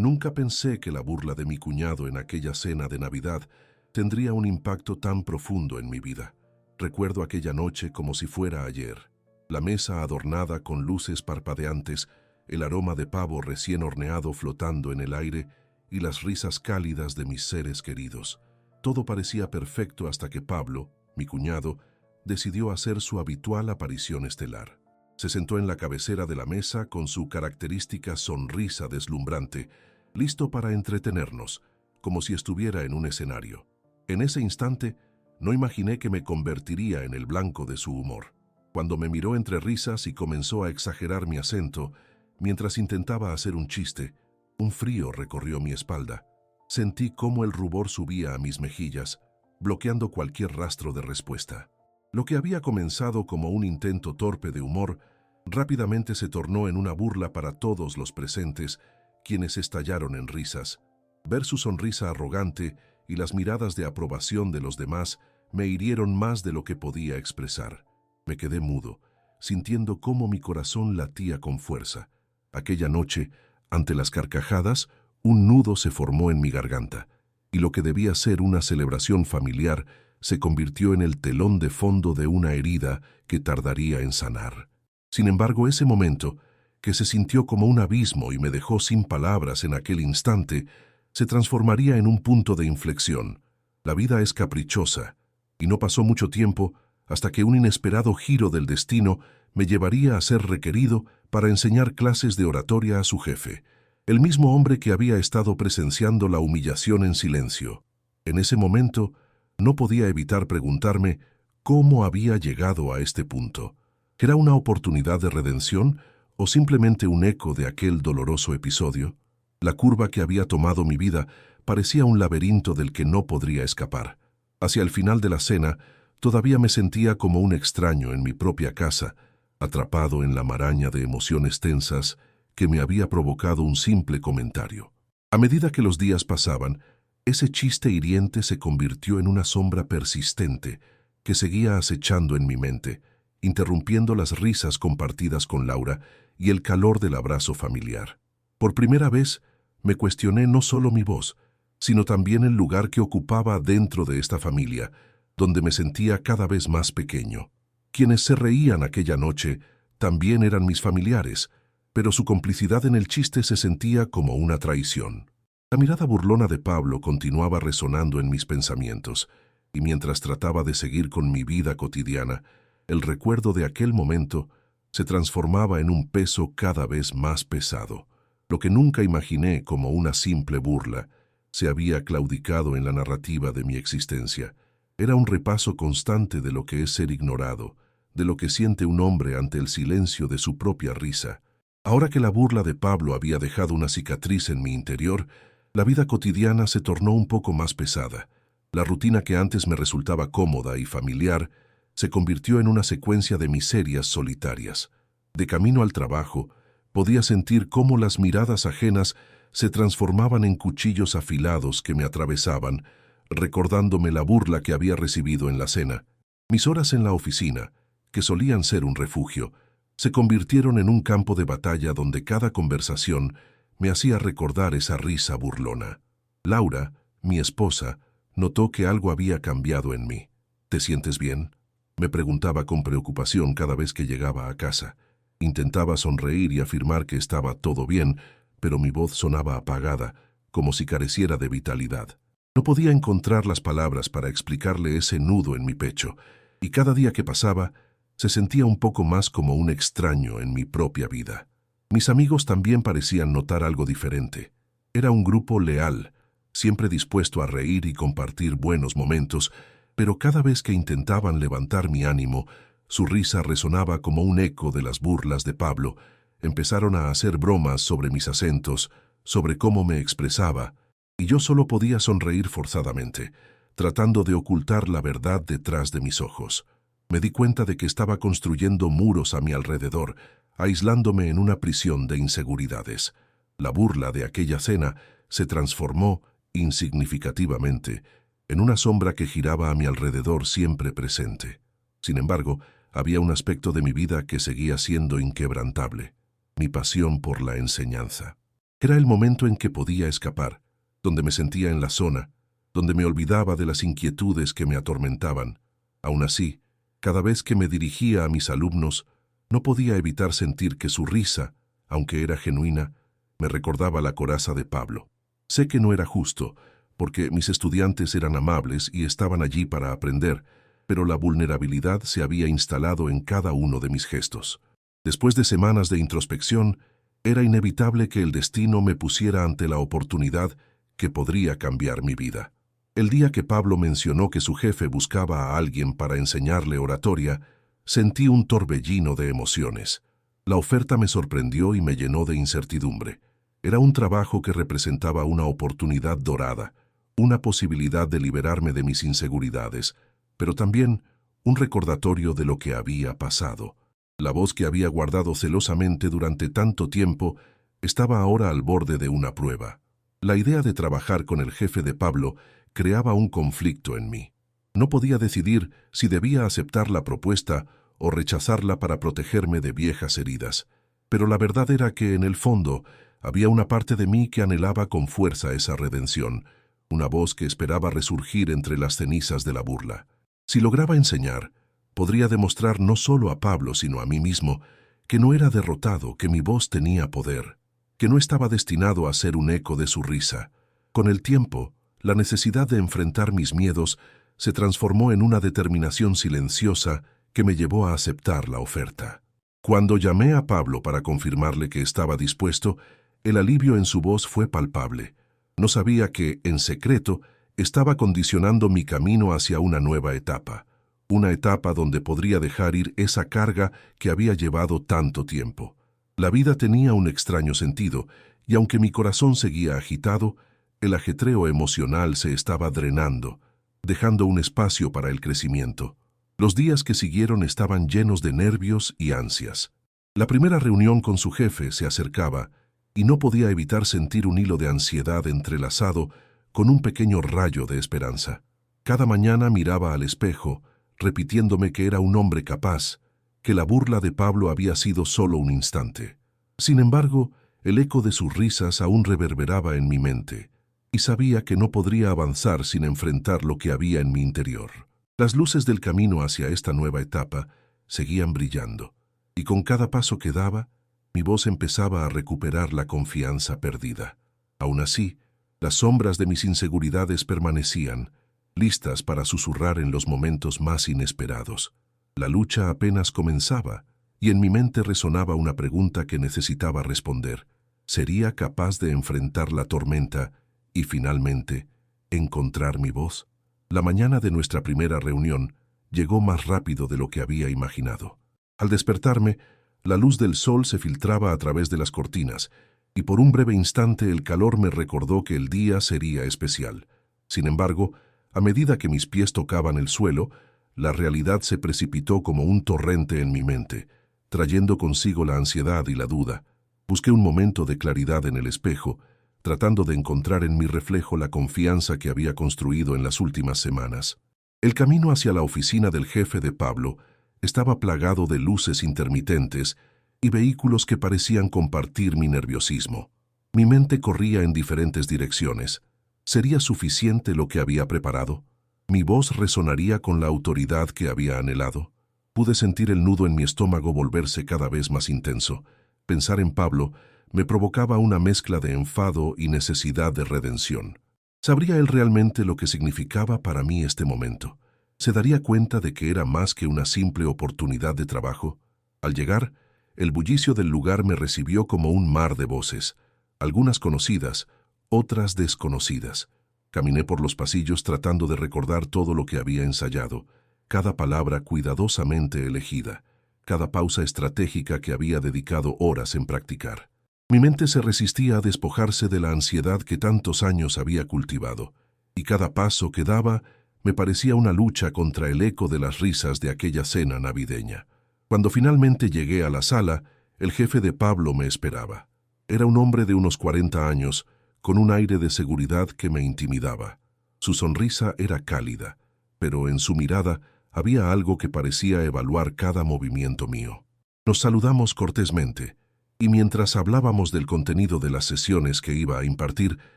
Nunca pensé que la burla de mi cuñado en aquella cena de Navidad tendría un impacto tan profundo en mi vida. Recuerdo aquella noche como si fuera ayer. La mesa adornada con luces parpadeantes, el aroma de pavo recién horneado flotando en el aire y las risas cálidas de mis seres queridos. Todo parecía perfecto hasta que Pablo, mi cuñado, decidió hacer su habitual aparición estelar. Se sentó en la cabecera de la mesa con su característica sonrisa deslumbrante, listo para entretenernos, como si estuviera en un escenario. En ese instante, no imaginé que me convertiría en el blanco de su humor. Cuando me miró entre risas y comenzó a exagerar mi acento, mientras intentaba hacer un chiste, un frío recorrió mi espalda. Sentí cómo el rubor subía a mis mejillas, bloqueando cualquier rastro de respuesta. Lo que había comenzado como un intento torpe de humor, rápidamente se tornó en una burla para todos los presentes, quienes estallaron en risas. Ver su sonrisa arrogante y las miradas de aprobación de los demás me hirieron más de lo que podía expresar. Me quedé mudo, sintiendo cómo mi corazón latía con fuerza. Aquella noche, ante las carcajadas, un nudo se formó en mi garganta, y lo que debía ser una celebración familiar se convirtió en el telón de fondo de una herida que tardaría en sanar. Sin embargo, ese momento, que se sintió como un abismo y me dejó sin palabras en aquel instante, se transformaría en un punto de inflexión. La vida es caprichosa, y no pasó mucho tiempo hasta que un inesperado giro del destino me llevaría a ser requerido para enseñar clases de oratoria a su jefe, el mismo hombre que había estado presenciando la humillación en silencio. En ese momento, no podía evitar preguntarme cómo había llegado a este punto. ¿Era una oportunidad de redención o simplemente un eco de aquel doloroso episodio? La curva que había tomado mi vida parecía un laberinto del que no podría escapar. Hacia el final de la cena, todavía me sentía como un extraño en mi propia casa, atrapado en la maraña de emociones tensas que me había provocado un simple comentario. A medida que los días pasaban, ese chiste hiriente se convirtió en una sombra persistente que seguía acechando en mi mente, interrumpiendo las risas compartidas con Laura y el calor del abrazo familiar. Por primera vez, me cuestioné no solo mi voz, sino también el lugar que ocupaba dentro de esta familia, donde me sentía cada vez más pequeño. Quienes se reían aquella noche también eran mis familiares, pero su complicidad en el chiste se sentía como una traición. La mirada burlona de Pablo continuaba resonando en mis pensamientos, y mientras trataba de seguir con mi vida cotidiana, el recuerdo de aquel momento se transformaba en un peso cada vez más pesado. Lo que nunca imaginé como una simple burla se había claudicado en la narrativa de mi existencia. Era un repaso constante de lo que es ser ignorado, de lo que siente un hombre ante el silencio de su propia risa. Ahora que la burla de Pablo había dejado una cicatriz en mi interior, la vida cotidiana se tornó un poco más pesada. La rutina que antes me resultaba cómoda y familiar se convirtió en una secuencia de miserias solitarias. De camino al trabajo, podía sentir cómo las miradas ajenas se transformaban en cuchillos afilados que me atravesaban, recordándome la burla que había recibido en la cena. Mis horas en la oficina, que solían ser un refugio, se convirtieron en un campo de batalla donde cada conversación me hacía recordar esa risa burlona. Laura, mi esposa, notó que algo había cambiado en mí. ¿Te sientes bien?, me preguntaba con preocupación cada vez que llegaba a casa. Intentaba sonreír y afirmar que estaba todo bien, pero mi voz sonaba apagada, como si careciera de vitalidad. No podía encontrar las palabras para explicarle ese nudo en mi pecho, y cada día que pasaba, se sentía un poco más como un extraño en mi propia vida. Mis amigos también parecían notar algo diferente. Era un grupo leal, siempre dispuesto a reír y compartir buenos momentos, pero cada vez que intentaban levantar mi ánimo, su risa resonaba como un eco de las burlas de Pablo. Empezaron a hacer bromas sobre mis acentos, sobre cómo me expresaba, y yo solo podía sonreír forzadamente, tratando de ocultar la verdad detrás de mis ojos. Me di cuenta de que estaba construyendo muros a mi alrededor, aislándome en una prisión de inseguridades. La burla de aquella cena se transformó, insignificativamente, en una sombra que giraba a mi alrededor siempre presente. Sin embargo, había un aspecto de mi vida que seguía siendo inquebrantable: mi pasión por la enseñanza. Era el momento en que podía escapar, donde me sentía en la zona, donde me olvidaba de las inquietudes que me atormentaban. Aún así, cada vez que me dirigía a mis alumnos, no podía evitar sentir que su risa, aunque era genuina, me recordaba la coraza de Pablo. Sé que no era justo, porque mis estudiantes eran amables y estaban allí para aprender, pero la vulnerabilidad se había instalado en cada uno de mis gestos. Después de semanas de introspección, era inevitable que el destino me pusiera ante la oportunidad que podría cambiar mi vida. El día que Pablo mencionó que su jefe buscaba a alguien para enseñarle oratoria, sentí un torbellino de emociones. La oferta me sorprendió y me llenó de incertidumbre. Era un trabajo que representaba una oportunidad dorada, una posibilidad de liberarme de mis inseguridades, pero también un recordatorio de lo que había pasado. La voz que había guardado celosamente durante tanto tiempo estaba ahora al borde de una prueba. La idea de trabajar con el jefe de Pablo creaba un conflicto en mí. No podía decidir si debía aceptar la propuesta o rechazarla para protegerme de viejas heridas, pero la verdad era que, en el fondo, había una parte de mí que anhelaba con fuerza esa redención, una voz que esperaba resurgir entre las cenizas de la burla. Si lograba enseñar, podría demostrar no solo a Pablo, sino a mí mismo, que no era derrotado, que mi voz tenía poder, que no estaba destinado a ser un eco de su risa. Con el tiempo, la necesidad de enfrentar mis miedos se transformó en una determinación silenciosa que me llevó a aceptar la oferta. Cuando llamé a Pablo para confirmarle que estaba dispuesto, el alivio en su voz fue palpable. No sabía que, en secreto, estaba condicionando mi camino hacia una nueva etapa, una etapa donde podría dejar ir esa carga que había llevado tanto tiempo. La vida tenía un extraño sentido, y aunque mi corazón seguía agitado, el ajetreo emocional se estaba drenando, dejando un espacio para el crecimiento. Los días que siguieron estaban llenos de nervios y ansias. La primera reunión con su jefe se acercaba, y no podía evitar sentir un hilo de ansiedad entrelazado con un pequeño rayo de esperanza. Cada mañana miraba al espejo, repitiéndome que era un hombre capaz, que la burla de Pablo había sido solo un instante. Sin embargo, el eco de sus risas aún reverberaba en mi mente, y sabía que no podría avanzar sin enfrentar lo que había en mi interior. Las luces del camino hacia esta nueva etapa seguían brillando, y con cada paso que daba, mi voz empezaba a recuperar la confianza perdida. Aún así, las sombras de mis inseguridades permanecían, listas para susurrar en los momentos más inesperados. La lucha apenas comenzaba, y en mi mente resonaba una pregunta que necesitaba responder. ¿Sería capaz de enfrentar la tormenta y, finalmente, encontrar mi voz? La mañana de nuestra primera reunión llegó más rápido de lo que había imaginado. Al despertarme, la luz del sol se filtraba a través de las cortinas, y por un breve instante el calor me recordó que el día sería especial. Sin embargo, a medida que mis pies tocaban el suelo, la realidad se precipitó como un torrente en mi mente, trayendo consigo la ansiedad y la duda. Busqué un momento de claridad en el espejo, tratando de encontrar en mi reflejo la confianza que había construido en las últimas semanas. El camino hacia la oficina del jefe de Pablo estaba plagado de luces intermitentes y vehículos que parecían compartir mi nerviosismo. Mi mente corría en diferentes direcciones. ¿Sería suficiente lo que había preparado? ¿Mi voz resonaría con la autoridad que había anhelado? Pude sentir el nudo en mi estómago volverse cada vez más intenso. Pensar en Pablo me provocaba una mezcla de enfado y necesidad de redención. ¿Sabría él realmente lo que significaba para mí este momento? ¿Se daría cuenta de que era más que una simple oportunidad de trabajo? Al llegar, el bullicio del lugar me recibió como un mar de voces, algunas conocidas, otras desconocidas. Caminé por los pasillos tratando de recordar todo lo que había ensayado, cada palabra cuidadosamente elegida, cada pausa estratégica que había dedicado horas en practicar. Mi mente se resistía a despojarse de la ansiedad que tantos años había cultivado, y cada paso que daba me parecía una lucha contra el eco de las risas de aquella cena navideña. Cuando finalmente llegué a la sala, el jefe de Pablo me esperaba. Era un hombre de unos 40 años, con un aire de seguridad que me intimidaba. Su sonrisa era cálida, pero en su mirada había algo que parecía evaluar cada movimiento mío. Nos saludamos cortésmente, Y mientras hablábamos del contenido de las sesiones que iba a impartir,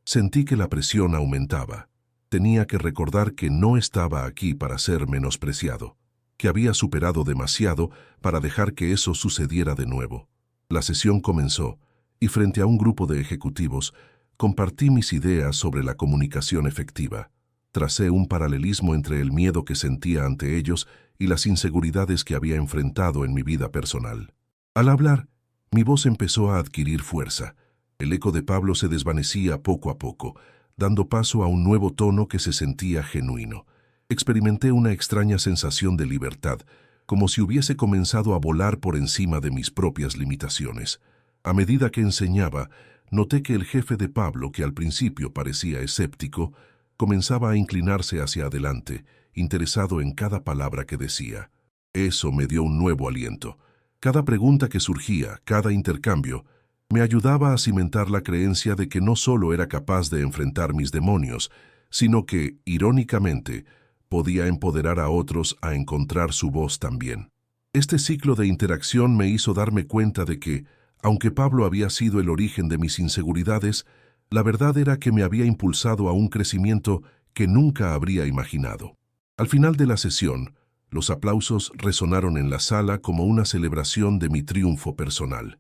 sentí que la presión aumentaba. Tenía que recordar que no estaba aquí para ser menospreciado, que había superado demasiado para dejar que eso sucediera de nuevo. La sesión comenzó, y frente a un grupo de ejecutivos, compartí mis ideas sobre la comunicación efectiva. Tracé un paralelismo entre el miedo que sentía ante ellos y las inseguridades que había enfrentado en mi vida personal. Al hablar, mi voz empezó a adquirir fuerza. El eco de Pablo se desvanecía poco a poco, dando paso a un nuevo tono que se sentía genuino. Experimenté una extraña sensación de libertad, como si hubiese comenzado a volar por encima de mis propias limitaciones. A medida que enseñaba, noté que el jefe de Pablo, que al principio parecía escéptico, comenzaba a inclinarse hacia adelante, interesado en cada palabra que decía. Eso me dio un nuevo aliento. Cada pregunta que surgía, cada intercambio, me ayudaba a cimentar la creencia de que no solo era capaz de enfrentar mis demonios, sino que, irónicamente, podía empoderar a otros a encontrar su voz también. Este ciclo de interacción me hizo darme cuenta de que, aunque Pablo había sido el origen de mis inseguridades, la verdad era que me había impulsado a un crecimiento que nunca habría imaginado. Al final de la sesión, los aplausos resonaron en la sala como una celebración de mi triunfo personal.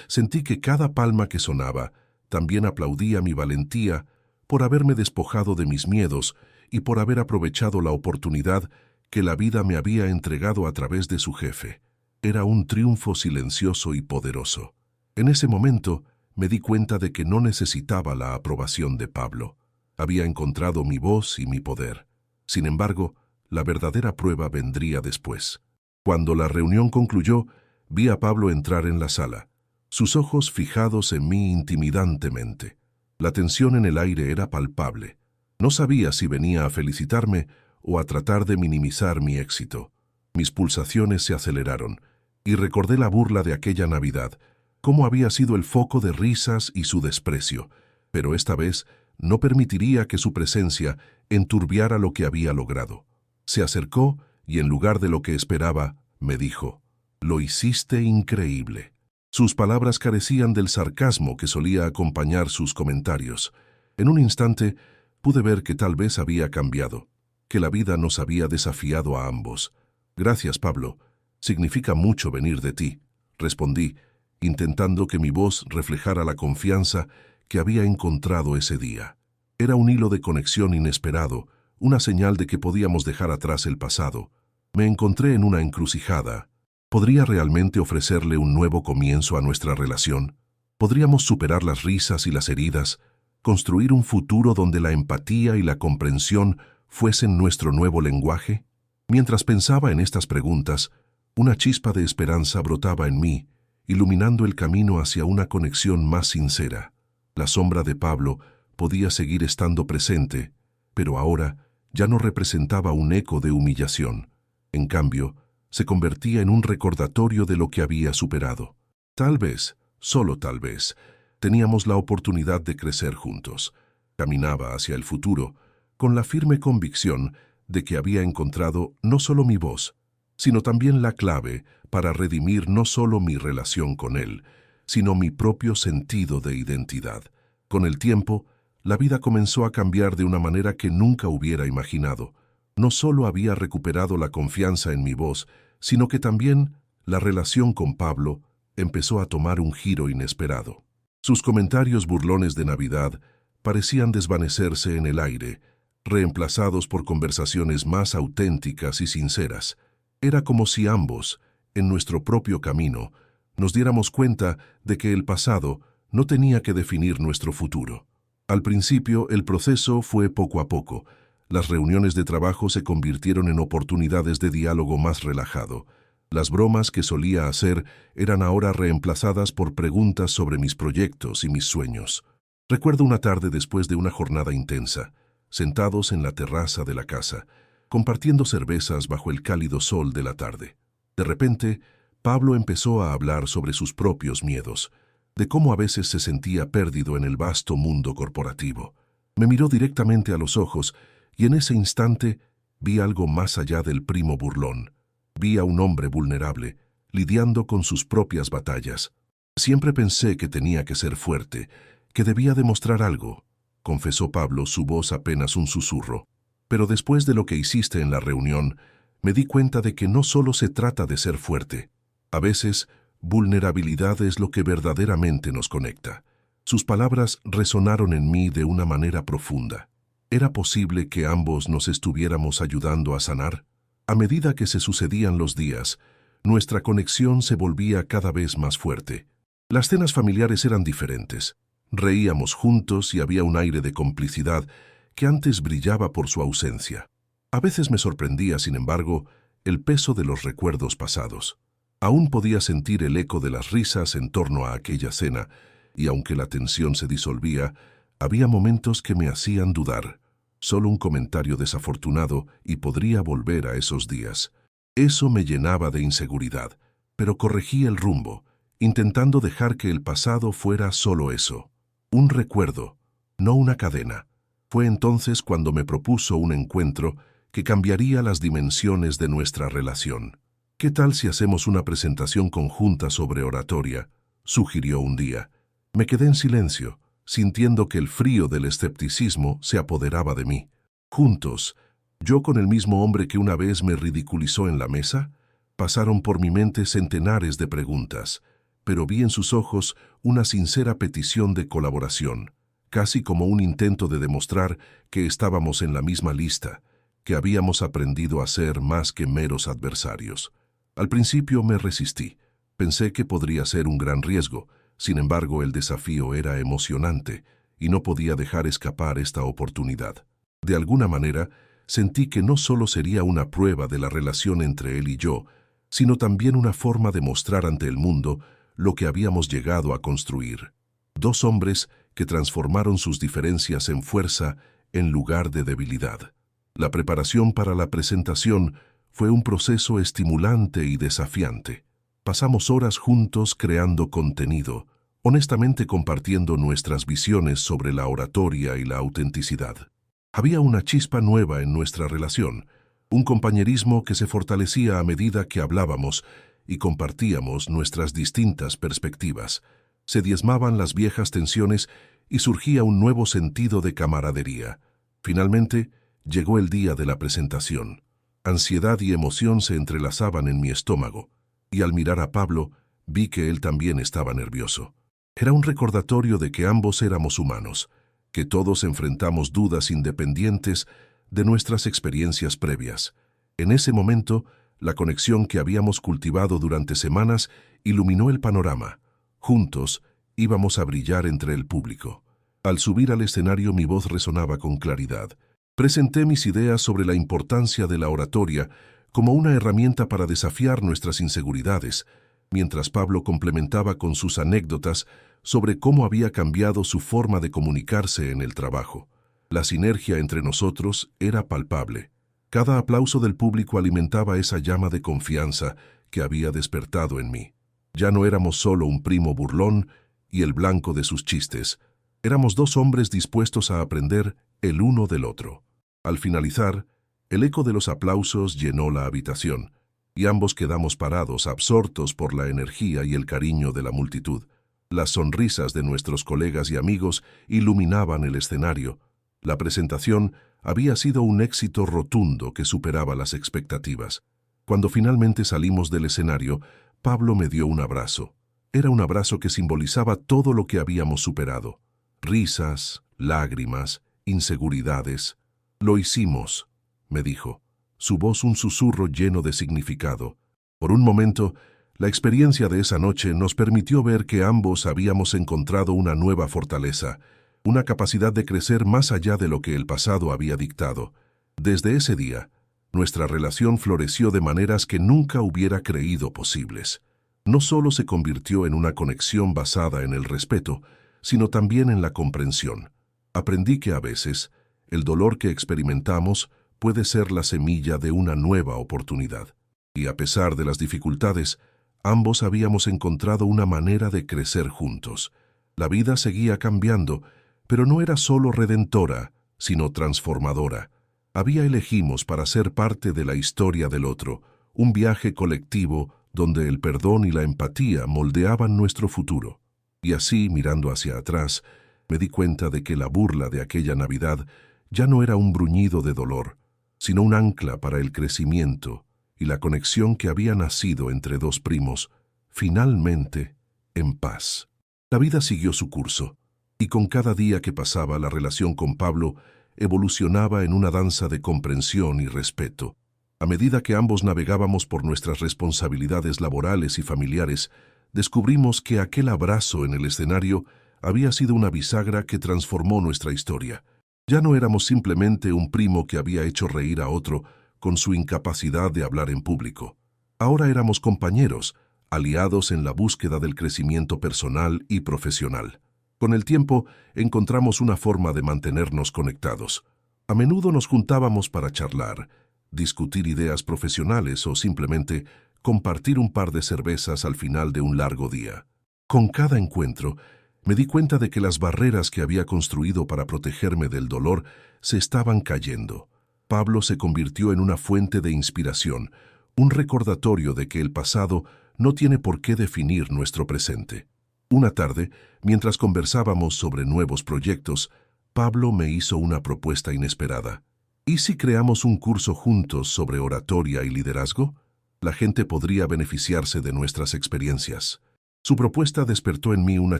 Sentí que cada palma que sonaba también aplaudía mi valentía por haberme despojado de mis miedos y por haber aprovechado la oportunidad que la vida me había entregado a través de su jefe. Era un triunfo silencioso y poderoso. En ese momento me di cuenta de que no necesitaba la aprobación de Pablo. Había encontrado mi voz y mi poder. Sin embargo, la verdadera prueba vendría después. Cuando la reunión concluyó, vi a Pablo entrar en la sala, sus ojos fijados en mí intimidantemente. La tensión en el aire era palpable. No sabía si venía a felicitarme o a tratar de minimizar mi éxito. Mis pulsaciones se aceleraron y recordé la burla de aquella Navidad, cómo había sido el foco de risas y su desprecio, pero esta vez no permitiría que su presencia enturbiara lo que había logrado. Se acercó y en lugar de lo que esperaba, me dijo, «Lo hiciste increíble». Sus palabras carecían del sarcasmo que solía acompañar sus comentarios. En un instante pude ver que tal vez había cambiado, que la vida nos había desafiado a ambos. «Gracias, Pablo. Significa mucho venir de ti», respondí, intentando que mi voz reflejara la confianza que había encontrado ese día. Era un hilo de conexión inesperado, una señal de que podíamos dejar atrás el pasado. Me encontré en una encrucijada. ¿Podría realmente ofrecerle un nuevo comienzo a nuestra relación? ¿Podríamos superar las risas y las heridas, construir un futuro donde la empatía y la comprensión fuesen nuestro nuevo lenguaje? Mientras pensaba en estas preguntas, una chispa de esperanza brotaba en mí, iluminando el camino hacia una conexión más sincera. La sombra de Pablo podía seguir estando presente, pero ahora ya no representaba un eco de humillación. En cambio, se convertía en un recordatorio de lo que había superado. Tal vez, solo tal vez, teníamos la oportunidad de crecer juntos. Caminaba hacia el futuro, con la firme convicción de que había encontrado no solo mi voz, sino también la clave para redimir no solo mi relación con él, sino mi propio sentido de identidad. Con el tiempo, la vida comenzó a cambiar de una manera que nunca hubiera imaginado. No solo había recuperado la confianza en mi voz, sino que también la relación con Pablo empezó a tomar un giro inesperado. Sus comentarios burlones de Navidad parecían desvanecerse en el aire, reemplazados por conversaciones más auténticas y sinceras. Era como si ambos, en nuestro propio camino, nos diéramos cuenta de que el pasado no tenía que definir nuestro futuro. Al principio, el proceso fue poco a poco. Las reuniones de trabajo se convirtieron en oportunidades de diálogo más relajado. Las bromas que solía hacer eran ahora reemplazadas por preguntas sobre mis proyectos y mis sueños. Recuerdo una tarde después de una jornada intensa, sentados en la terraza de la casa, compartiendo cervezas bajo el cálido sol de la tarde. De repente, Pablo empezó a hablar sobre sus propios miedos, de cómo a veces se sentía perdido en el vasto mundo corporativo. Me miró directamente a los ojos y en ese instante vi algo más allá del primo burlón. Vi a un hombre vulnerable, lidiando con sus propias batallas. Siempre pensé que tenía que ser fuerte, que debía demostrar algo, confesó Pablo, su voz apenas un susurro. Pero después de lo que hiciste en la reunión, me di cuenta de que no solo se trata de ser fuerte. A veces, vulnerabilidad es lo que verdaderamente nos conecta. Sus palabras resonaron en mí de una manera profunda. ¿Era posible que ambos nos estuviéramos ayudando a sanar? A medida que se sucedían los días, nuestra conexión se volvía cada vez más fuerte. Las cenas familiares eran diferentes. Reíamos juntos y había un aire de complicidad que antes brillaba por su ausencia. A veces me sorprendía, sin embargo, el peso de los recuerdos pasados. Aún podía sentir el eco de las risas en torno a aquella cena, y aunque la tensión se disolvía, había momentos que me hacían dudar. Solo un comentario desafortunado y podría volver a esos días. Eso me llenaba de inseguridad, pero corregí el rumbo, intentando dejar que el pasado fuera solo eso. Un recuerdo, no una cadena. Fue entonces cuando me propuso un encuentro que cambiaría las dimensiones de nuestra relación. ¿Qué tal si hacemos una presentación conjunta sobre oratoria?, sugirió un día. Me quedé en silencio, sintiendo que el frío del escepticismo se apoderaba de mí. Juntos, yo con el mismo hombre que una vez me ridiculizó en la mesa, pasaron por mi mente centenares de preguntas, pero vi en sus ojos una sincera petición de colaboración, casi como un intento de demostrar que estábamos en la misma lista, que habíamos aprendido a ser más que meros adversarios. Al principio me resistí. Pensé que podría ser un gran riesgo. Sin embargo, el desafío era emocionante y no podía dejar escapar esta oportunidad. De alguna manera, sentí que no solo sería una prueba de la relación entre él y yo, sino también una forma de mostrar ante el mundo lo que habíamos llegado a construir. Dos hombres que transformaron sus diferencias en fuerza en lugar de debilidad. La preparación para la presentación fue un proceso estimulante y desafiante. Pasamos horas juntos creando contenido, honestamente compartiendo nuestras visiones sobre la oratoria y la autenticidad. Había una chispa nueva en nuestra relación, un compañerismo que se fortalecía a medida que hablábamos y compartíamos nuestras distintas perspectivas. Se diezmaban las viejas tensiones y surgía un nuevo sentido de camaradería. Finalmente, llegó el día de la presentación. Ansiedad y emoción se entrelazaban en mi estómago, y al mirar a Pablo, vi que él también estaba nervioso. Era un recordatorio de que ambos éramos humanos, que todos enfrentamos dudas independientes de nuestras experiencias previas. En ese momento, la conexión que habíamos cultivado durante semanas iluminó el panorama. Juntos, íbamos a brillar entre el público. Al subir al escenario, mi voz resonaba con claridad. Presenté mis ideas sobre la importancia de la oratoria como una herramienta para desafiar nuestras inseguridades, mientras Pablo complementaba con sus anécdotas sobre cómo había cambiado su forma de comunicarse en el trabajo. La sinergia entre nosotros era palpable. Cada aplauso del público alimentaba esa llama de confianza que había despertado en mí. Ya no éramos solo un primo burlón y el blanco de sus chistes. Éramos dos hombres dispuestos a aprender el uno del otro. Al finalizar, el eco de los aplausos llenó la habitación, y ambos quedamos parados, absortos por la energía y el cariño de la multitud. Las sonrisas de nuestros colegas y amigos iluminaban el escenario. La presentación había sido un éxito rotundo que superaba las expectativas. Cuando finalmente salimos del escenario, Pablo me dio un abrazo. Era un abrazo que simbolizaba todo lo que habíamos superado. Risas, lágrimas, inseguridades. «Lo hicimos», me dijo, su voz un susurro lleno de significado. Por un momento, la experiencia de esa noche nos permitió ver que ambos habíamos encontrado una nueva fortaleza, una capacidad de crecer más allá de lo que el pasado había dictado. Desde ese día, nuestra relación floreció de maneras que nunca hubiera creído posibles. No solo se convirtió en una conexión basada en el respeto, sino también en la comprensión. Aprendí que a veces, el dolor que experimentamos puede ser la semilla de una nueva oportunidad. Y a pesar de las dificultades, ambos habíamos encontrado una manera de crecer juntos. La vida seguía cambiando, pero no era solo redentora, sino transformadora. Elegimos para ser parte de la historia del otro, un viaje colectivo donde el perdón y la empatía moldeaban nuestro futuro. Y así, mirando hacia atrás, me di cuenta de que la burla de aquella Navidad ya no era un bruñido de dolor, sino un ancla para el crecimiento y la conexión que había nacido entre dos primos, finalmente en paz. La vida siguió su curso, y con cada día que pasaba la relación con Pablo evolucionaba en una danza de comprensión y respeto. A medida que ambos navegábamos por nuestras responsabilidades laborales y familiares, descubrimos que aquel abrazo en el escenario había sido una bisagra que transformó nuestra historia. Ya no éramos simplemente un primo que había hecho reír a otro con su incapacidad de hablar en público. Ahora éramos compañeros, aliados en la búsqueda del crecimiento personal y profesional. Con el tiempo, encontramos una forma de mantenernos conectados. A menudo nos juntábamos para charlar, discutir ideas profesionales o simplemente compartir un par de cervezas al final de un largo día. Con cada encuentro, me di cuenta de que las barreras que había construido para protegerme del dolor se estaban cayendo. Pablo se convirtió en una fuente de inspiración, un recordatorio de que el pasado no tiene por qué definir nuestro presente. Una tarde, mientras conversábamos sobre nuevos proyectos, Pablo me hizo una propuesta inesperada. ¿Y si creamos un curso juntos sobre oratoria y liderazgo? La gente podría beneficiarse de nuestras experiencias. Su propuesta despertó en mí una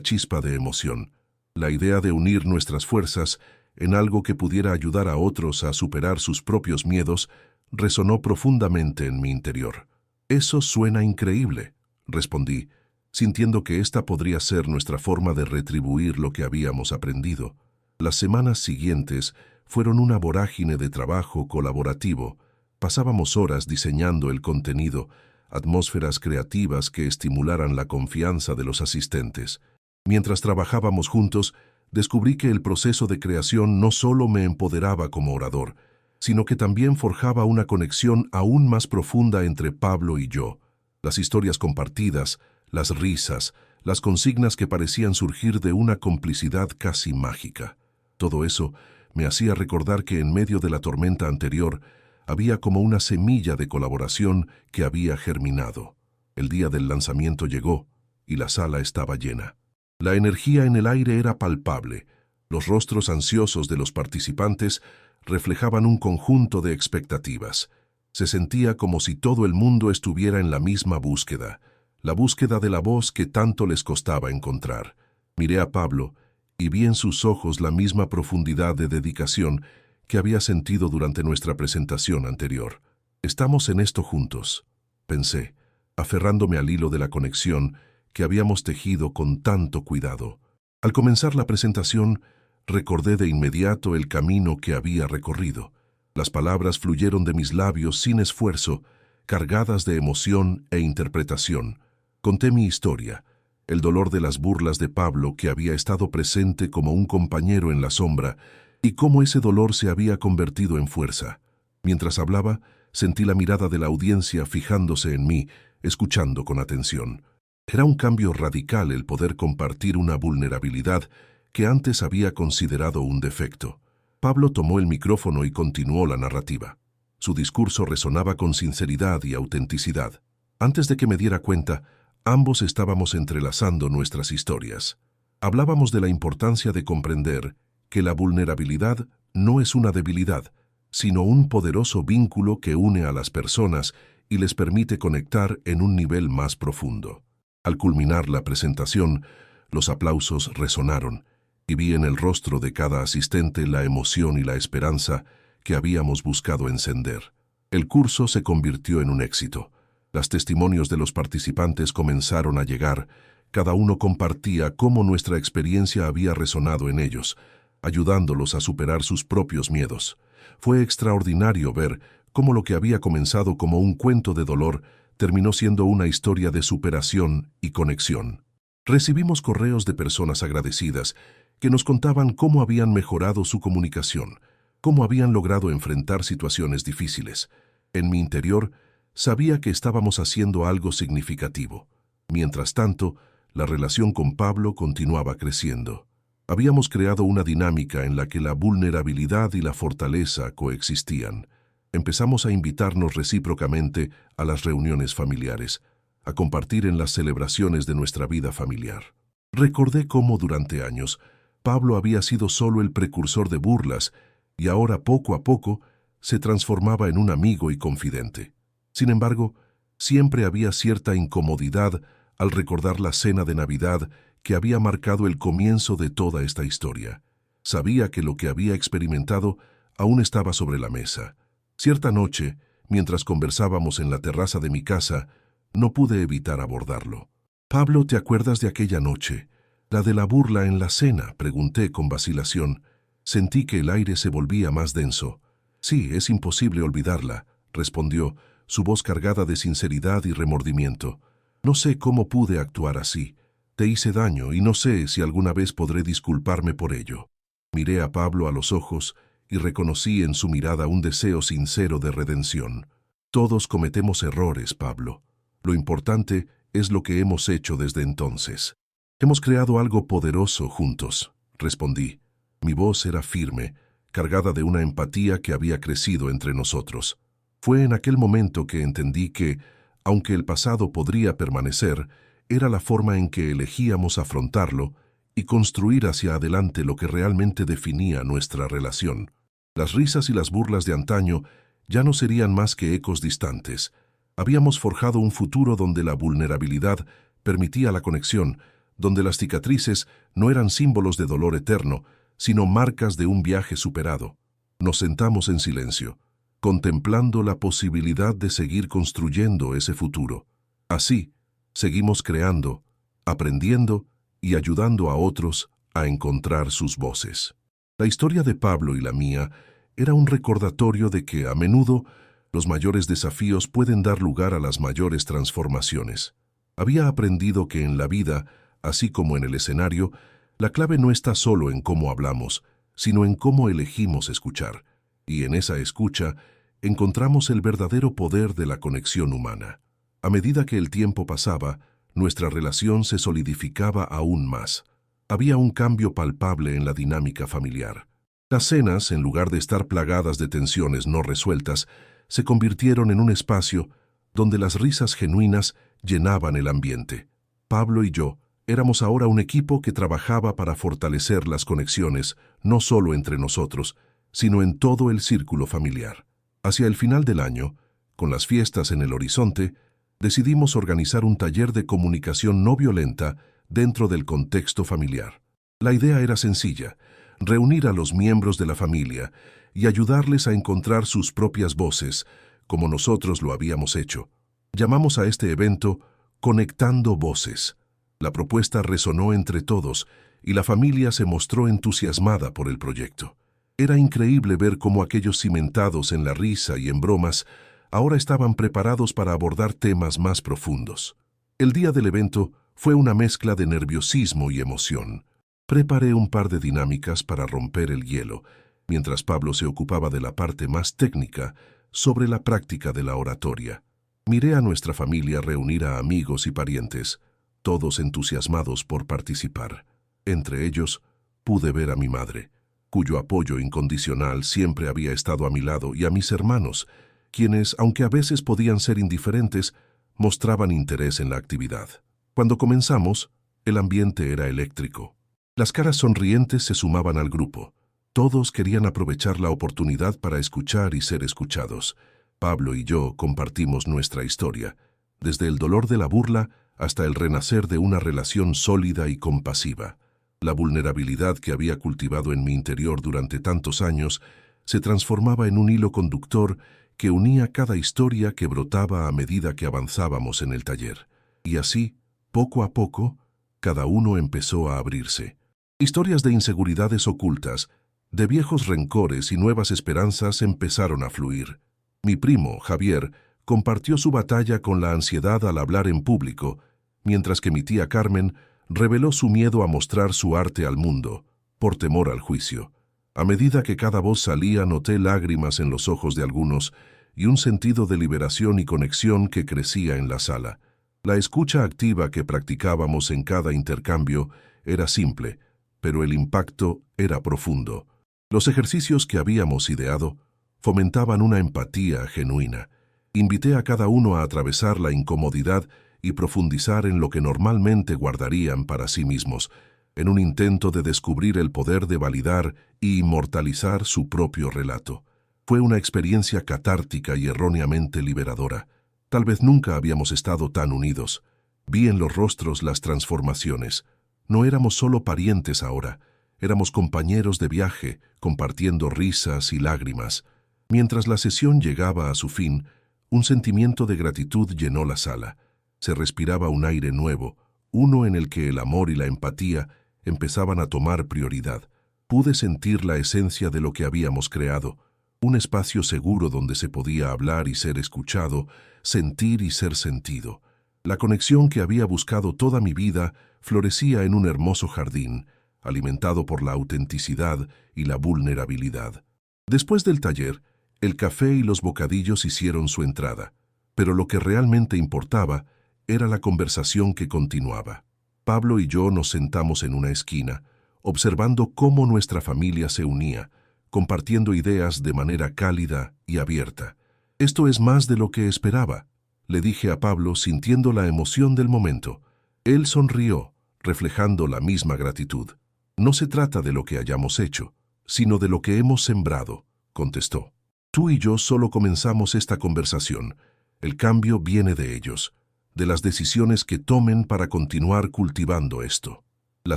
chispa de emoción. La idea de unir nuestras fuerzas en algo que pudiera ayudar a otros a superar sus propios miedos resonó profundamente en mi interior. «Eso suena increíble», respondí, sintiendo que esta podría ser nuestra forma de retribuir lo que habíamos aprendido. Las semanas siguientes fueron una vorágine de trabajo colaborativo. Pasábamos horas diseñando el contenido, atmósferas creativas que estimularan la confianza de los asistentes. Mientras trabajábamos juntos, descubrí que el proceso de creación no solo me empoderaba como orador, sino que también forjaba una conexión aún más profunda entre Pablo y yo. Las historias compartidas, las risas, las consignas que parecían surgir de una complicidad casi mágica. Todo eso me hacía recordar que en medio de la tormenta anterior había como una semilla de colaboración que había germinado. El día del lanzamiento llegó y la sala estaba llena. La energía en el aire era palpable. Los rostros ansiosos de los participantes reflejaban un conjunto de expectativas. Se sentía como si todo el mundo estuviera en la misma búsqueda, la búsqueda de la voz que tanto les costaba encontrar. Miré a Pablo y vi en sus ojos la misma profundidad de dedicación que había sentido durante nuestra presentación anterior. «Estamos en esto juntos», pensé, aferrándome al hilo de la conexión que habíamos tejido con tanto cuidado. Al comenzar la presentación, recordé de inmediato el camino que había recorrido. Las palabras fluyeron de mis labios sin esfuerzo, cargadas de emoción e interpretación. Conté mi historia, el dolor de las burlas de Pablo que había estado presente como un compañero en la sombra, y cómo ese dolor se había convertido en fuerza. Mientras hablaba, sentí la mirada de la audiencia fijándose en mí, escuchando con atención. Era un cambio radical el poder compartir una vulnerabilidad que antes había considerado un defecto. Pablo tomó el micrófono y continuó la narrativa. Su discurso resonaba con sinceridad y autenticidad. Antes de que me diera cuenta, ambos estábamos entrelazando nuestras historias. Hablábamos de la importancia de comprender que la vulnerabilidad no es una debilidad, sino un poderoso vínculo que une a las personas y les permite conectar en un nivel más profundo. Al culminar la presentación, los aplausos resonaron, y vi en el rostro de cada asistente la emoción y la esperanza que habíamos buscado encender. El curso se convirtió en un éxito. Los testimonios de los participantes comenzaron a llegar. Cada uno compartía cómo nuestra experiencia había resonado en ellos, ayudándolos a superar sus propios miedos. Fue extraordinario ver cómo lo que había comenzado como un cuento de dolor terminó siendo una historia de superación y conexión. Recibimos correos de personas agradecidas que nos contaban cómo habían mejorado su comunicación, cómo habían logrado enfrentar situaciones difíciles. En mi interior, sabía que estábamos haciendo algo significativo. Mientras tanto, la relación con Pablo continuaba creciendo. Habíamos creado una dinámica en la que la vulnerabilidad y la fortaleza coexistían. Empezamos a invitarnos recíprocamente a las reuniones familiares, a compartir en las celebraciones de nuestra vida familiar. Recordé cómo durante años Pablo había sido solo el precursor de burlas y ahora poco a poco se transformaba en un amigo y confidente. Sin embargo, siempre había cierta incomodidad al recordar la cena de Navidad que había marcado el comienzo de toda esta historia. Sabía que lo que había experimentado aún estaba sobre la mesa. Cierta noche, mientras conversábamos en la terraza de mi casa, no pude evitar abordarlo. «Pablo, ¿te acuerdas de aquella noche? La de la burla en la cena», pregunté con vacilación. Sentí que el aire se volvía más denso. «Sí, es imposible olvidarla», respondió, su voz cargada de sinceridad y remordimiento. «No sé cómo pude actuar así. Te hice daño y no sé si alguna vez podré disculparme por ello». Miré a Pablo a los ojos y reconocí en su mirada un deseo sincero de redención. «Todos cometemos errores, Pablo. Lo importante es lo que hemos hecho desde entonces. Hemos creado algo poderoso juntos», respondí. Mi voz era firme, cargada de una empatía que había crecido entre nosotros. Fue en aquel momento que entendí que, aunque el pasado podría permanecer, era la forma en que elegíamos afrontarlo y construir hacia adelante lo que realmente definía nuestra relación. Las risas y las burlas de antaño ya no serían más que ecos distantes. Habíamos forjado un futuro donde la vulnerabilidad permitía la conexión, donde las cicatrices no eran símbolos de dolor eterno, sino marcas de un viaje superado. Nos sentamos en silencio, contemplando la posibilidad de seguir construyendo ese futuro. Así, seguimos creando, aprendiendo y ayudando a otros a encontrar sus voces. La historia de Pablo y la mía era un recordatorio de que, a menudo, los mayores desafíos pueden dar lugar a las mayores transformaciones. Había aprendido que en la vida, así como en el escenario, la clave no está solo en cómo hablamos, sino en cómo elegimos escuchar. Y en esa escucha encontramos el verdadero poder de la conexión humana. A medida que el tiempo pasaba, nuestra relación se solidificaba aún más. Había un cambio palpable en la dinámica familiar. Las cenas, en lugar de estar plagadas de tensiones no resueltas, se convirtieron en un espacio donde las risas genuinas llenaban el ambiente. Pablo y yo éramos ahora un equipo que trabajaba para fortalecer las conexiones, no solo entre nosotros, sino en todo el círculo familiar. Hacia el final del año, con las fiestas en el horizonte, decidimos organizar un taller de comunicación no violenta dentro del contexto familiar. La idea era sencilla: reunir a los miembros de la familia y ayudarles a encontrar sus propias voces, como nosotros lo habíamos hecho. Llamamos a este evento Conectando Voces. La propuesta resonó entre todos y la familia se mostró entusiasmada por el proyecto. Era increíble ver cómo aquellos cimentados en la risa y en bromas ahora estaban preparados para abordar temas más profundos. El día del evento fue una mezcla de nerviosismo y emoción. Preparé un par de dinámicas para romper el hielo, mientras Pablo se ocupaba de la parte más técnica sobre la práctica de la oratoria. Miré a nuestra familia reunir a amigos y parientes, todos entusiasmados por participar. Entre ellos, pude ver a mi madre, cuyo apoyo incondicional siempre había estado a mi lado, y a mis hermanos, quienes, aunque a veces podían ser indiferentes, mostraban interés en la actividad. Cuando comenzamos, el ambiente era eléctrico. Las caras sonrientes se sumaban al grupo. Todos querían aprovechar la oportunidad para escuchar y ser escuchados. Pablo y yo compartimos nuestra historia, desde el dolor de la burla hasta el renacer de una relación sólida y compasiva. La vulnerabilidad que había cultivado en mi interior durante tantos años se transformaba en un hilo conductor que unía cada historia que brotaba a medida que avanzábamos en el taller. Y así, poco a poco, cada uno empezó a abrirse. Historias de inseguridades ocultas, de viejos rencores y nuevas esperanzas empezaron a fluir. Mi primo, Javier, compartió su batalla con la ansiedad al hablar en público, mientras que mi tía Carmen reveló su miedo a mostrar su arte al mundo, por temor al juicio. A medida que cada voz salía, noté lágrimas en los ojos de algunos y un sentido de liberación y conexión que crecía en la sala. La escucha activa que practicábamos en cada intercambio era simple, pero el impacto era profundo. Los ejercicios que habíamos ideado fomentaban una empatía genuina. Invité a cada uno a atravesar la incomodidad y profundizar en lo que normalmente guardarían para sí mismos, en un intento de descubrir el poder de validar y inmortalizar su propio relato. Fue una experiencia catártica y erróneamente liberadora. Tal vez nunca habíamos estado tan unidos. Vi en los rostros las transformaciones. No éramos solo parientes ahora, éramos compañeros de viaje, compartiendo risas y lágrimas. Mientras la sesión llegaba a su fin, un sentimiento de gratitud llenó la sala. Se respiraba un aire nuevo, uno en el que el amor y la empatía empezaban a tomar prioridad. Pude sentir la esencia de lo que habíamos creado, un espacio seguro donde se podía hablar y ser escuchado, sentir y ser sentido. La conexión que había buscado toda mi vida florecía en un hermoso jardín, alimentado por la autenticidad y la vulnerabilidad. Después del taller, el café y los bocadillos hicieron su entrada, pero lo que realmente importaba era la conversación que continuaba. Pablo y yo nos sentamos en una esquina, observando cómo nuestra familia se unía, compartiendo ideas de manera cálida y abierta. «Esto es más de lo que esperaba», le dije a Pablo sintiendo la emoción del momento. Él sonrió, reflejando la misma gratitud. «No se trata de lo que hayamos hecho, sino de lo que hemos sembrado», contestó. «Tú y yo solo comenzamos esta conversación. El cambio viene de ellos, de las decisiones que tomen para continuar cultivando esto». La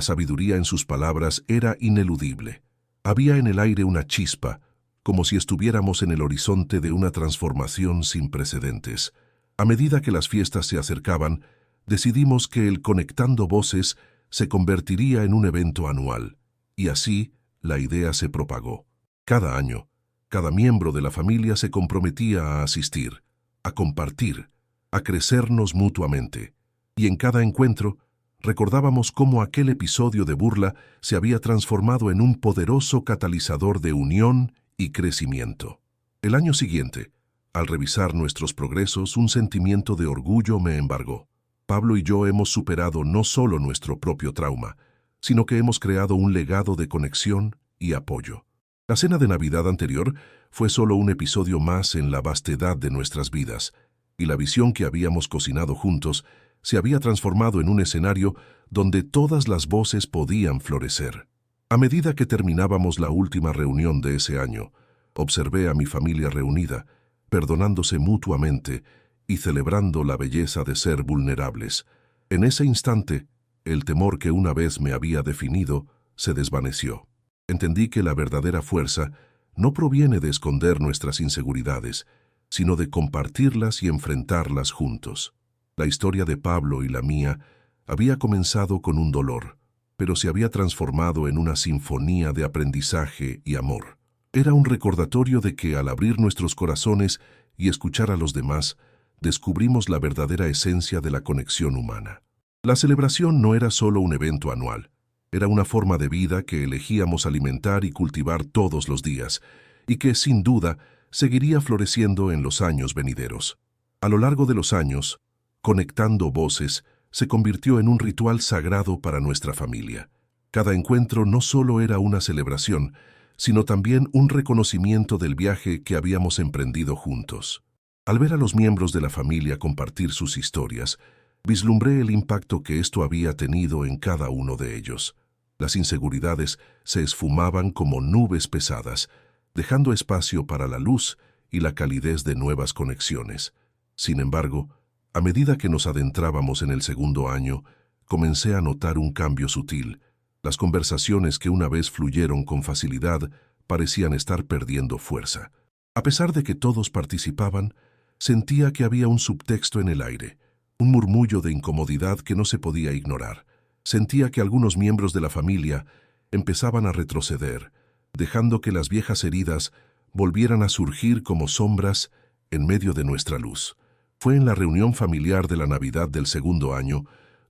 sabiduría en sus palabras era ineludible. Había en el aire una chispa, como si estuviéramos en el horizonte de una transformación sin precedentes. A medida que las fiestas se acercaban, decidimos que el Conectando Voces se convertiría en un evento anual, y así la idea se propagó. Cada año, cada miembro de la familia se comprometía a asistir, a compartir, a crecernos mutuamente, y en cada encuentro recordábamos cómo aquel episodio de burla se había transformado en un poderoso catalizador de unión y crecimiento. El año siguiente, al revisar nuestros progresos, un sentimiento de orgullo me embargó. Pablo y yo hemos superado no solo nuestro propio trauma, sino que hemos creado un legado de conexión y apoyo. La cena de Navidad anterior fue solo un episodio más en la vastedad de nuestras vidas, y la visión que habíamos cocinado juntos se había transformado en un escenario donde todas las voces podían florecer. A medida que terminábamos la última reunión de ese año, observé a mi familia reunida, perdonándose mutuamente y celebrando la belleza de ser vulnerables. En ese instante, el temor que una vez me había definido se desvaneció. Entendí que la verdadera fuerza no proviene de esconder nuestras inseguridades, sino de compartirlas y enfrentarlas juntos. La historia de Pablo y la mía había comenzado con un dolor, pero se había transformado en una sinfonía de aprendizaje y amor. Era un recordatorio de que al abrir nuestros corazones y escuchar a los demás, descubrimos la verdadera esencia de la conexión humana. La celebración no era solo un evento anual, era una forma de vida que elegíamos alimentar y cultivar todos los días, y que, sin duda, seguiría floreciendo en los años venideros. A lo largo de los años, Conectando Voces se convirtió en un ritual sagrado para nuestra familia. Cada encuentro no solo era una celebración, sino también un reconocimiento del viaje que habíamos emprendido juntos. Al ver a los miembros de la familia compartir sus historias, vislumbré el impacto que esto había tenido en cada uno de ellos. Las inseguridades se esfumaban como nubes pesadas, dejando espacio para la luz y la calidez de nuevas conexiones. Sin embargo, a medida que nos adentrábamos en el segundo año, comencé a notar un cambio sutil. Las conversaciones que una vez fluyeron con facilidad parecían estar perdiendo fuerza. A pesar de que todos participaban, sentía que había un subtexto en el aire, un murmullo de incomodidad que no se podía ignorar. Sentía que algunos miembros de la familia empezaban a retroceder, dejando que las viejas heridas volvieran a surgir como sombras en medio de nuestra luz. Fue en la reunión familiar de la Navidad del segundo año,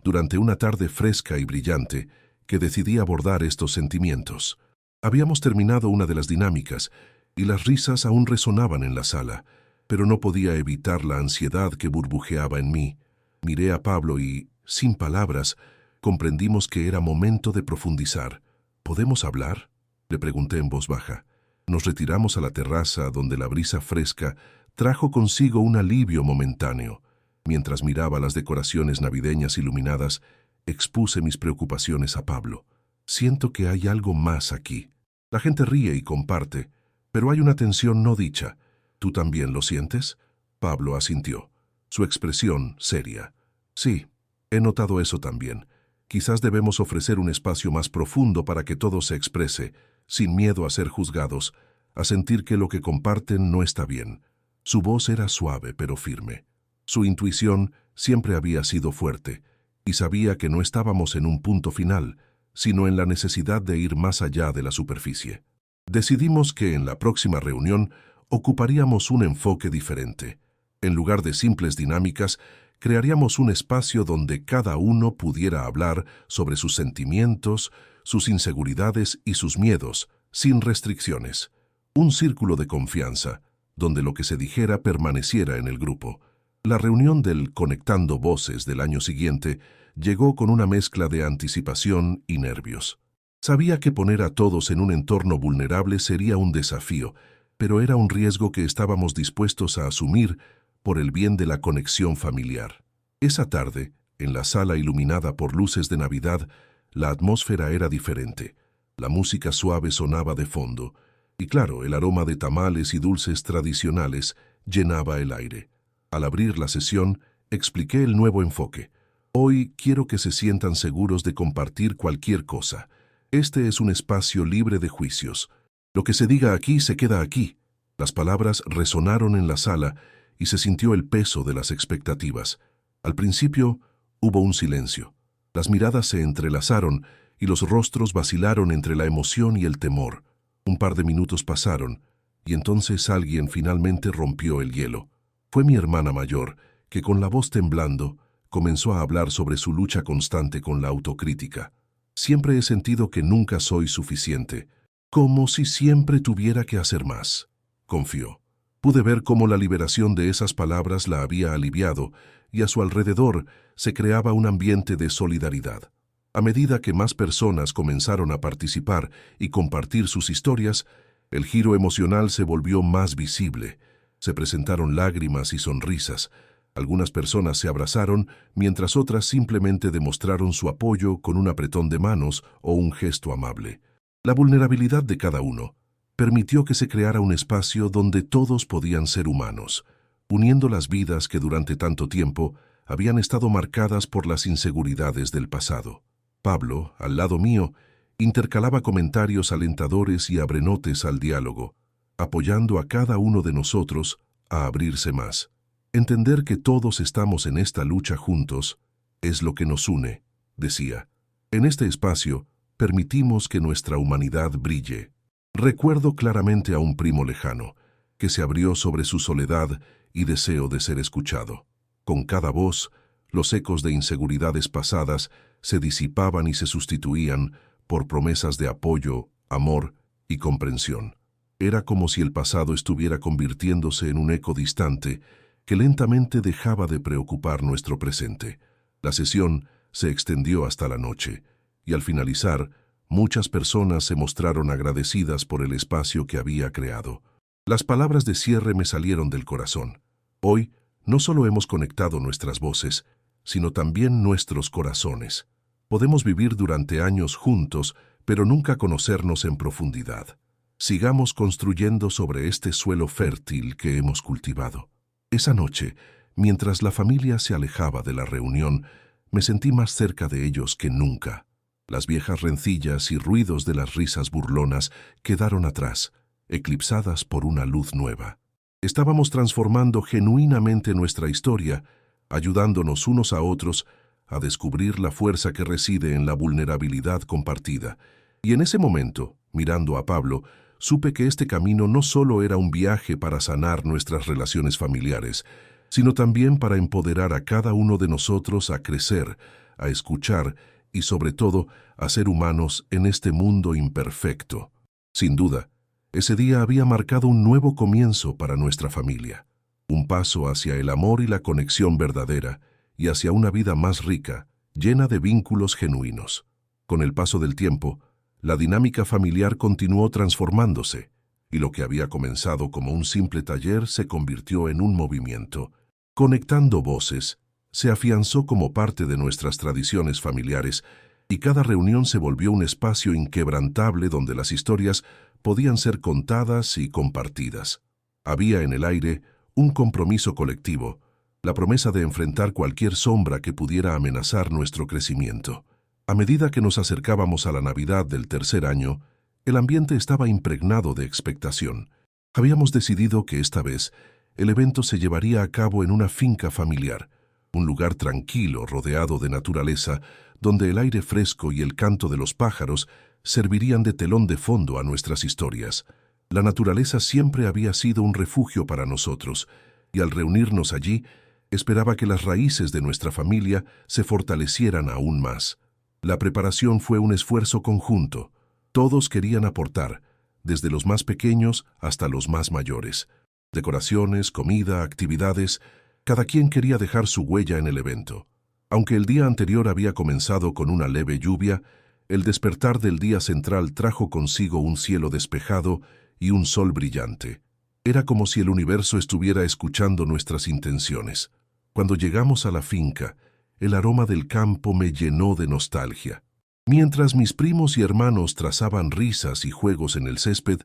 durante una tarde fresca y brillante, que decidí abordar estos sentimientos. Habíamos terminado una de las dinámicas, y las risas aún resonaban en la sala, pero no podía evitar la ansiedad que burbujeaba en mí. Miré a Pablo y, sin palabras, comprendimos que era momento de profundizar. ¿Podemos hablar?, le pregunté en voz baja. Nos retiramos a la terraza donde la brisa fresca trajo consigo un alivio momentáneo. Mientras miraba las decoraciones navideñas iluminadas, expuse mis preocupaciones a Pablo. Siento que hay algo más aquí. La gente ríe y comparte, pero hay una tensión no dicha. ¿Tú también lo sientes? Pablo asintió, su expresión seria. Sí, he notado eso también. Quizás debemos ofrecer un espacio más profundo para que todo se exprese, sin miedo a ser juzgados, a sentir que lo que comparten no está bien. Su voz era suave pero firme. Su intuición siempre había sido fuerte, y sabía que no estábamos en un punto final, sino en la necesidad de ir más allá de la superficie. Decidimos que en la próxima reunión ocuparíamos un enfoque diferente. En lugar de simples dinámicas, crearíamos un espacio donde cada uno pudiera hablar sobre sus sentimientos, sus inseguridades y sus miedos, sin restricciones. Un círculo de confianza, donde lo que se dijera permaneciera en el grupo. La reunión del Conectando Voces del año siguiente llegó con una mezcla de anticipación y nervios. Sabía que poner a todos en un entorno vulnerable sería un desafío, pero era un riesgo que estábamos dispuestos a asumir por el bien de la conexión familiar. Esa tarde, en la sala iluminada por luces de Navidad, la atmósfera era diferente. La música suave sonaba de fondo, y claro, el aroma de tamales y dulces tradicionales llenaba el aire. Al abrir la sesión, expliqué el nuevo enfoque. Hoy quiero que se sientan seguros de compartir cualquier cosa. Este es un espacio libre de juicios. Lo que se diga aquí se queda aquí. Las palabras resonaron en la sala y se sintió el peso de las expectativas. Al principio hubo un silencio. Las miradas se entrelazaron y los rostros vacilaron entre la emoción y el temor. Un par de minutos pasaron y entonces alguien finalmente rompió el hielo. Fue mi hermana mayor, que con la voz temblando comenzó a hablar sobre su lucha constante con la autocrítica. Siempre he sentido que nunca soy suficiente, como si siempre tuviera que hacer más, confió. Pude ver cómo la liberación de esas palabras la había aliviado y a su alrededor se creaba un ambiente de solidaridad. A medida que más personas comenzaron a participar y compartir sus historias, el giro emocional se volvió más visible. Se presentaron lágrimas y sonrisas. Algunas personas se abrazaron, mientras otras simplemente demostraron su apoyo con un apretón de manos o un gesto amable. La vulnerabilidad de cada uno permitió que se creara un espacio donde todos podían ser humanos, uniendo las vidas que durante tanto tiempo habían estado marcadas por las inseguridades del pasado. Pablo, al lado mío, intercalaba comentarios alentadores y abrenotes al diálogo, apoyando a cada uno de nosotros a abrirse más. Entender que todos estamos en esta lucha juntos es lo que nos une, decía. En este espacio permitimos que nuestra humanidad brille. Recuerdo claramente a un primo lejano, que se abrió sobre su soledad y deseo de ser escuchado. Con cada voz, los ecos de inseguridades pasadas se disipaban y se sustituían por promesas de apoyo, amor y comprensión. Era como si el pasado estuviera convirtiéndose en un eco distante que lentamente dejaba de preocupar nuestro presente. La sesión se extendió hasta la noche, y al finalizar, muchas personas se mostraron agradecidas por el espacio que había creado. Las palabras de cierre me salieron del corazón. Hoy, no solo hemos conectado nuestras voces, sino también nuestros corazones. Podemos vivir durante años juntos, pero nunca conocernos en profundidad. Sigamos construyendo sobre este suelo fértil que hemos cultivado. Esa noche, mientras la familia se alejaba de la reunión, me sentí más cerca de ellos que nunca. Las viejas rencillas y ruidos de las risas burlonas quedaron atrás, eclipsadas por una luz nueva. Estábamos transformando genuinamente nuestra historia, ayudándonos unos a otros a descubrir la fuerza que reside en la vulnerabilidad compartida. Y en ese momento, mirando a Pablo, supe que este camino no solo era un viaje para sanar nuestras relaciones familiares, sino también para empoderar a cada uno de nosotros a crecer, a escuchar y sobre todo a ser humanos en este mundo imperfecto. Sin duda, ese día había marcado un nuevo comienzo para nuestra familia, un paso hacia el amor y la conexión verdadera y hacia una vida más rica, llena de vínculos genuinos. Con el paso del tiempo, la dinámica familiar continuó transformándose, y lo que había comenzado como un simple taller se convirtió en un movimiento. Conectando Voces se afianzó como parte de nuestras tradiciones familiares y cada reunión se volvió un espacio inquebrantable donde las historias podían ser contadas y compartidas. Había en el aire un compromiso colectivo, la promesa de enfrentar cualquier sombra que pudiera amenazar nuestro crecimiento. A medida que nos acercábamos a la Navidad del tercer año, el ambiente estaba impregnado de expectación. Habíamos decidido que esta vez el evento se llevaría a cabo en una finca familiar, un lugar tranquilo rodeado de naturaleza, donde el aire fresco y el canto de los pájaros servirían de telón de fondo a nuestras historias. La naturaleza siempre había sido un refugio para nosotros, y al reunirnos allí, esperaba que las raíces de nuestra familia se fortalecieran aún más. La preparación fue un esfuerzo conjunto. Todos querían aportar, desde los más pequeños hasta los más mayores. Decoraciones, comida, actividades, cada quien quería dejar su huella en el evento. Aunque el día anterior había comenzado con una leve lluvia, el despertar del día central trajo consigo un cielo despejado y un sol brillante. Era como si el universo estuviera escuchando nuestras intenciones. Cuando llegamos a la finca, el aroma del campo me llenó de nostalgia. Mientras mis primos y hermanos trazaban risas y juegos en el césped,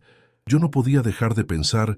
yo no podía dejar de pensar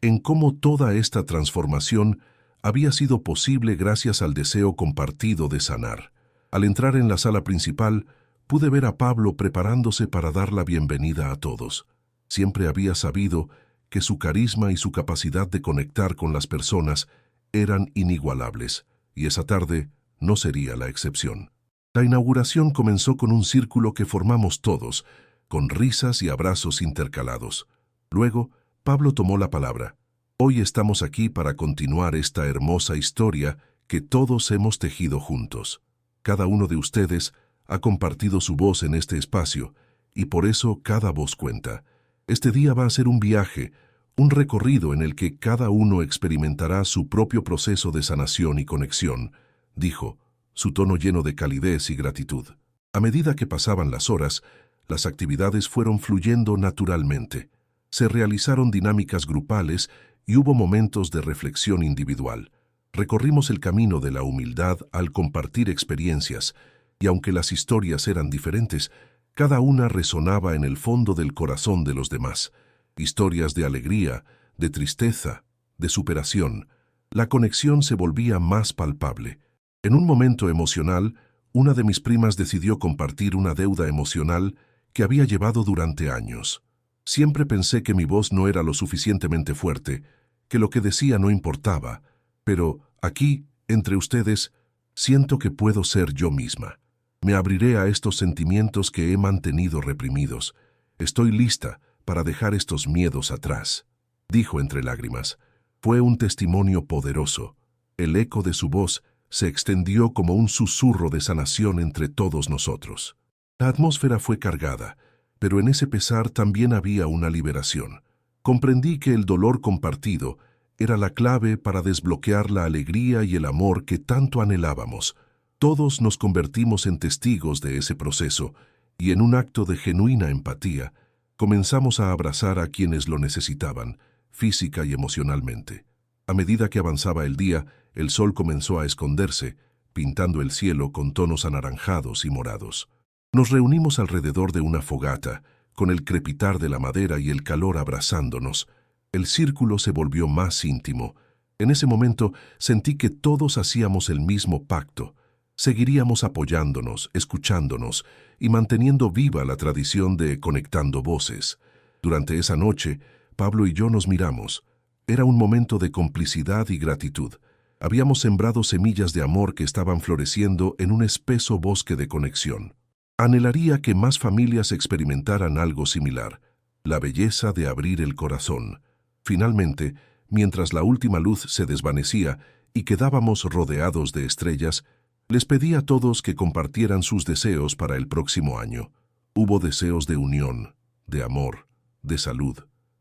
en cómo toda esta transformación había sido posible gracias al deseo compartido de sanar. Al entrar en la sala principal, pude ver a Pablo preparándose para dar la bienvenida a todos. Siempre había sabido que su carisma y su capacidad de conectar con las personas eran inigualables, y esa tarde no sería la excepción. La inauguración comenzó con un círculo que formamos todos, con risas y abrazos intercalados. Luego, Pablo tomó la palabra. Hoy estamos aquí para continuar esta hermosa historia que todos hemos tejido juntos. Cada uno de ustedes ha compartido su voz en este espacio, y por eso cada voz cuenta. Este día va a ser un viaje, un recorrido en el que cada uno experimentará su propio proceso de sanación y conexión, dijo, su tono lleno de calidez y gratitud. A medida que pasaban las horas, las actividades fueron fluyendo naturalmente. Se realizaron dinámicas grupales y hubo momentos de reflexión individual. Recorrimos el camino de la humildad al compartir experiencias, y aunque las historias eran diferentes, cada una resonaba en el fondo del corazón de los demás. Historias de alegría, de tristeza, de superación. La conexión se volvía más palpable. En un momento emocional, una de mis primas decidió compartir una deuda emocional que había llevado durante años. Siempre pensé que mi voz no era lo suficientemente fuerte, que lo que decía no importaba, pero aquí, entre ustedes, siento que puedo ser yo misma. Me abriré a estos sentimientos que he mantenido reprimidos. Estoy lista para dejar estos miedos atrás, dijo entre lágrimas. Fue un testimonio poderoso. El eco de su voz se extendió como un susurro de sanación entre todos nosotros. La atmósfera fue cargada, pero en ese pesar también había una liberación. Comprendí que el dolor compartido era la clave para desbloquear la alegría y el amor que tanto anhelábamos. Todos nos convertimos en testigos de ese proceso, y en un acto de genuina empatía, comenzamos a abrazar a quienes lo necesitaban, física y emocionalmente. A medida que avanzaba el día, el sol comenzó a esconderse, pintando el cielo con tonos anaranjados y morados. Nos reunimos alrededor de una fogata, con el crepitar de la madera y el calor abrazándonos. El círculo se volvió más íntimo. En ese momento sentí que todos hacíamos el mismo pacto. Seguiríamos apoyándonos, escuchándonos y manteniendo viva la tradición de Conectando Voces. Durante esa noche, Pablo y yo nos miramos. Era un momento de complicidad y gratitud. Habíamos sembrado semillas de amor que estaban floreciendo en un espeso bosque de conexión. Anhelaría que más familias experimentaran algo similar, la belleza de abrir el corazón. Finalmente, mientras la última luz se desvanecía y quedábamos rodeados de estrellas, les pedí a todos que compartieran sus deseos para el próximo año. Hubo deseos de unión, de amor, de salud.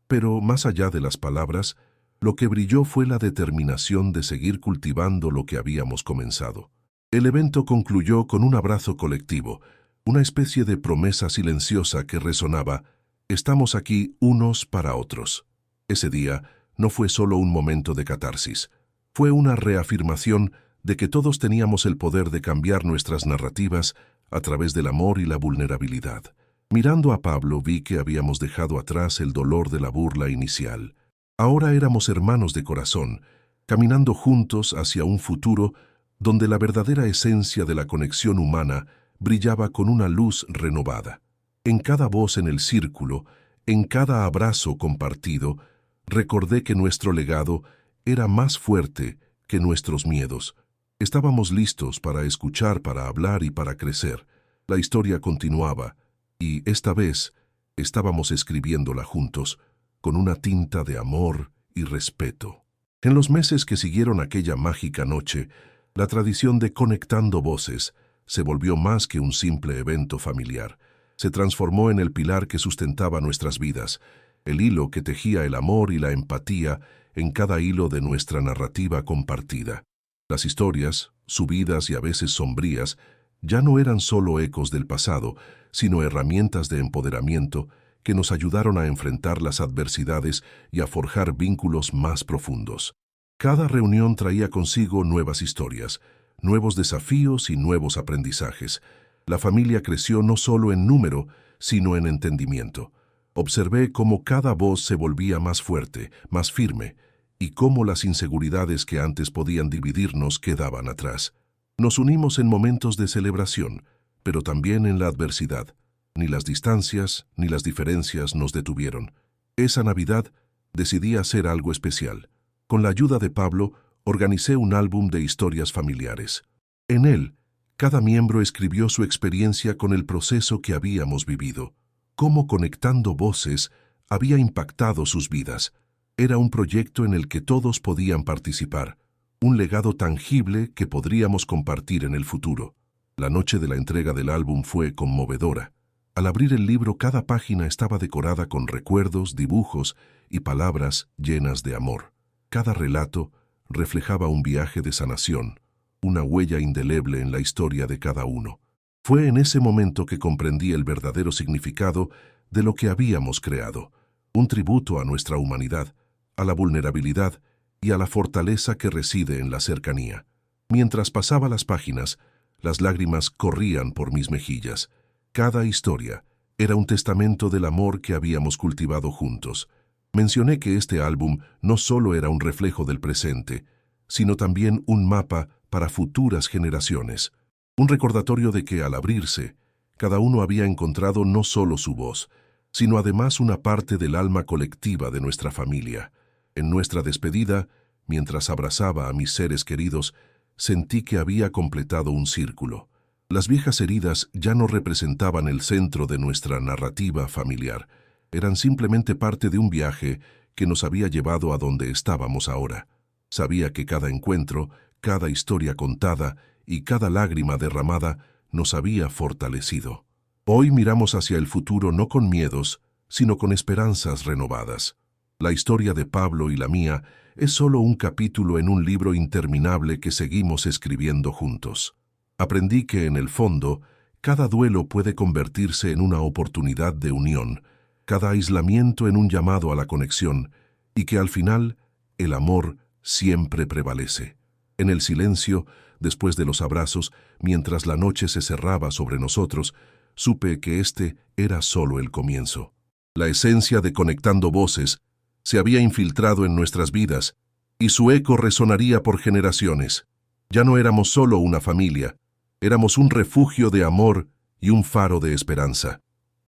Pero más allá de las palabras, lo que brilló fue la determinación de seguir cultivando lo que habíamos comenzado. El evento concluyó con un abrazo colectivo, una especie de promesa silenciosa que resonaba: estamos aquí unos para otros. Ese día no fue solo un momento de catarsis, Fue una reafirmación de que todos teníamos el poder de cambiar nuestras narrativas a través del amor y la vulnerabilidad. Mirando a Pablo, vi que habíamos dejado atrás el dolor de la burla inicial. Ahora éramos hermanos de corazón, caminando juntos hacia un futuro donde la verdadera esencia de la conexión humana brillaba con una luz renovada. En cada voz en el círculo, en cada abrazo compartido, recordé que nuestro legado era más fuerte que nuestros miedos. Estábamos listos para escuchar, para hablar y para crecer. La historia continuaba, y esta vez estábamos escribiéndola juntos, con una tinta de amor y respeto. En los meses que siguieron aquella mágica noche, la tradición de Conectando Voces se volvió más que un simple evento familiar. Se transformó en el pilar que sustentaba nuestras vidas, el hilo que tejía el amor y la empatía en cada hilo de nuestra narrativa compartida. Las historias, subidas y a veces sombrías, ya no eran solo ecos del pasado, sino herramientas de empoderamiento que nos ayudaron a enfrentar las adversidades y a forjar vínculos más profundos. Cada reunión traía consigo nuevas historias, nuevos desafíos y nuevos aprendizajes. La familia creció no solo en número, sino en entendimiento. Observé cómo cada voz se volvía más fuerte, más firme, y cómo las inseguridades que antes podían dividirnos quedaban atrás. Nos unimos en momentos de celebración, pero también en la adversidad. Ni las distancias ni las diferencias nos detuvieron. Esa Navidad decidí hacer algo especial. Con la ayuda de Pablo, organicé un álbum de historias familiares. En él, cada miembro escribió su experiencia con el proceso que habíamos vivido. Cómo Conectando Voces había impactado sus vidas. Era un proyecto en el que todos podían participar, un legado tangible que podríamos compartir en el futuro. La noche de la entrega del álbum fue conmovedora. Al abrir el libro, cada página estaba decorada con recuerdos, dibujos y palabras llenas de amor. Cada relato reflejaba un viaje de sanación, una huella indeleble en la historia de cada uno. Fue en ese momento que comprendí el verdadero significado de lo que habíamos creado, un tributo a nuestra humanidad, a la vulnerabilidad y a la fortaleza que reside en la cercanía. Mientras pasaba las páginas, las lágrimas corrían por mis mejillas. Cada historia era un testamento del amor que habíamos cultivado juntos. Mencioné que este álbum no solo era un reflejo del presente, sino también un mapa para futuras generaciones. Un recordatorio de que al abrirse, cada uno había encontrado no solo su voz, sino además una parte del alma colectiva de nuestra familia. En nuestra despedida, mientras abrazaba a mis seres queridos, sentí que había completado un círculo. Las viejas heridas ya no representaban el centro de nuestra narrativa familiar. Eran simplemente parte de un viaje que nos había llevado a donde estábamos ahora. Sabía que cada encuentro, cada historia contada y cada lágrima derramada nos había fortalecido. Hoy miramos hacia el futuro no con miedos, sino con esperanzas renovadas. La historia de Pablo y la mía es solo un capítulo en un libro interminable que seguimos escribiendo juntos. Aprendí que, en el fondo, cada duelo puede convertirse en una oportunidad de unión, cada aislamiento en un llamado a la conexión, y que al final, el amor siempre prevalece. En el silencio, después de los abrazos, mientras la noche se cerraba sobre nosotros, supe que este era solo el comienzo. La esencia de Conectando Voces se había infiltrado en nuestras vidas, y su eco resonaría por generaciones. Ya no éramos solo una familia, éramos un refugio de amor y un faro de esperanza.